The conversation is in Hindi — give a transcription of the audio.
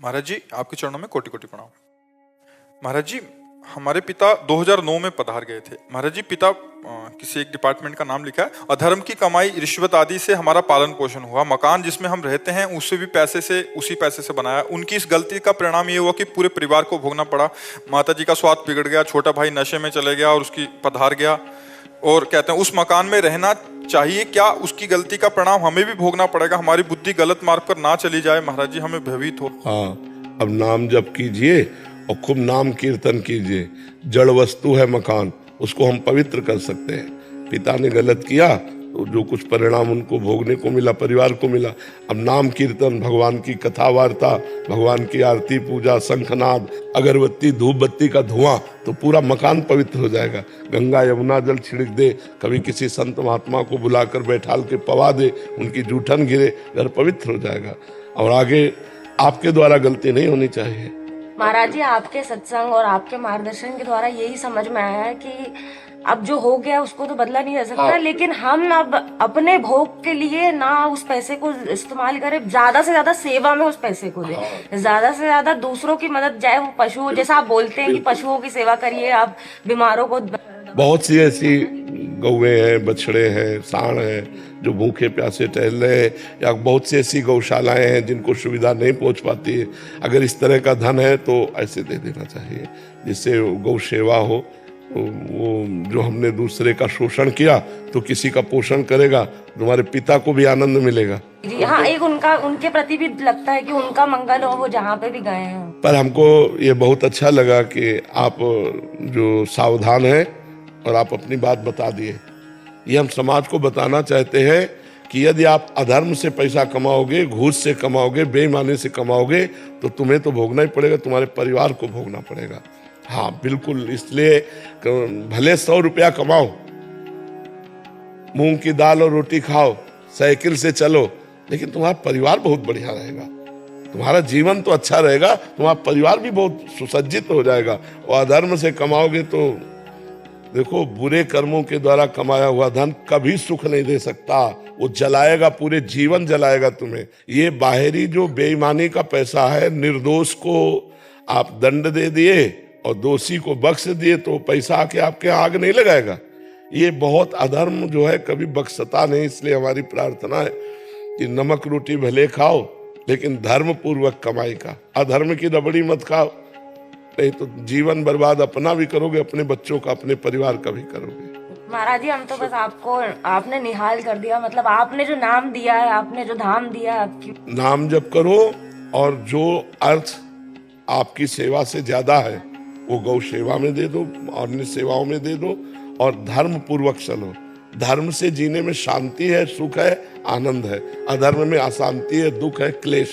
महाराज जी, आपके चरणों में कोटि कोटि प्रणाम। महाराज जी, हमारे पिता 2009 में पधार गए थे। महाराज जी, पिता किसी एक डिपार्टमेंट का नाम लिखा है। अधर्म की कमाई, रिश्वत आदि से हमारा पालन पोषण हुआ। मकान जिसमें हम रहते हैं उससे भी उसी पैसे से बनाया। उनकी इस गलती का परिणाम ये हुआ कि पूरे परिवार को भोगना पड़ा। माता जी का स्वास्थ्य बिगड़ गया, छोटा भाई नशे में चले गया और उसकी पधार गया। और कहते हैं उस मकान में रहना चाहिए क्या, उसकी गलती का परिणाम हमें भी भोगना पड़ेगा। हमारी बुद्धि गलत मार्ग पर ना चली जाए महाराज जी, हमें भयभीत हो। हाँ, अब नाम जप कीजिए और खूब नाम कीर्तन कीजिए। जड़ वस्तु है मकान, उसको हम पवित्र कर सकते हैं। पिता ने गलत किया तो जो कुछ परिणाम उनको भोगने को मिला, परिवार को मिला। अब नाम कीर्तन, भगवान की कथा वार्ता, भगवान की आरती पूजा, शंखनाद, अगरबत्ती, धूप बत्ती का धुआं, तो पूरा मकान पवित्र हो जाएगा। गंगा यमुना जल छिड़क दे, कभी किसी संत महात्मा को बुलाकर बैठाल के पवा दे, उनकी जूठन गिरे, घर पवित्र हो जाएगा। और आगे आपके द्वारा गलती नहीं होनी चाहिए। महाराज जी, आपके सत्संग और आपके मार्गदर्शन के द्वारा यही समझ में आया है कि अब जो हो गया उसको तो बदला नहीं जा सकता। हाँ। लेकिन हम अब अपने भोग के लिए ना उस पैसे को इस्तेमाल करें, ज्यादा से ज्यादा सेवा में उस पैसे को दें। हाँ। ज्यादा से ज्यादा दूसरों की मदद, चाहे वो पशु, जैसा आप बोलते हैं कि पशुओं की सेवा करिए, आप बीमारों को। बहुत सी ऐसी गौएं हैं, बछड़े हैं, सांड हैं जो भूखे प्यासे टहल रहे हैं, या बहुत सी ऐसी गौशालाएं हैं जिनको सुविधा नहीं पहुंच पाती है। अगर इस तरह का धन है तो ऐसे दे देना चाहिए जिससे गौ सेवा हो। वो जो हमने दूसरे का शोषण किया तो किसी का पोषण करेगा, तुम्हारे पिता को भी आनंद मिलेगा। जी हाँ, एक उनके प्रति भी लगता है कि उनका मंगल हो, वो जहाँ पे भी गए हैं। पर हमको ये बहुत अच्छा लगा कि आप जो सावधान हैं और आप अपनी बात बता दिए। ये हम समाज को बताना चाहते हैं कि यदि आप अधर्म से पैसा कमाओगे, घूस से कमाओगे, बेईमानी से कमाओगे, तो तुम्हें तो भोगना ही पड़ेगा, तुम्हारे परिवार को भोगना पड़ेगा। हाँ बिल्कुल, इसलिए भले 100 रुपया कमाओ, मूंग की दाल और रोटी खाओ, साइकिल से चलो, लेकिन तुम्हारा परिवार बहुत बढ़िया रहेगा, तुम्हारा जीवन तो अच्छा रहेगा, तुम्हारा परिवार भी बहुत सुसज्जित हो जाएगा। और अधर्म से कमाओगे तो देखो, बुरे कर्मों के द्वारा कमाया हुआ धन कभी सुख नहीं दे सकता, वो जलाएगा, पूरे जीवन जलाएगा तुम्हें। ये बाहरी जो बेईमानी का पैसा है, निर्दोष को आप दंड दे दिए और दोषी को बख्श दिए तो पैसा आके आपके आग नहीं लगाएगा। ये बहुत अधर्म जो है कभी बख्शता नहीं। इसलिए हमारी प्रार्थना है कि नमक रोटी भले खाओ, लेकिन धर्म पूर्वक कमाई का, अधर्म की रबड़ी मत खाओ, नहीं तो जीवन बर्बाद अपना भी करोगे, अपने बच्चों का, अपने परिवार का भी करोगे। महाराज जी, हम तो बस आपने निहाल कर दिया, मतलब आपने जो नाम दिया है, आपने जो धाम दिया है, नाम जप करो और जो अर्थ आपकी सेवा से ज्यादा है वो गौ सेवा में दे दो, अन्य सेवाओं में दे दो, और धर्म पूर्वक चलो। धर्म से जीने में शांति है, सुख है, आनंद है। अधर्म में अशांति है, दुख है, क्लेश।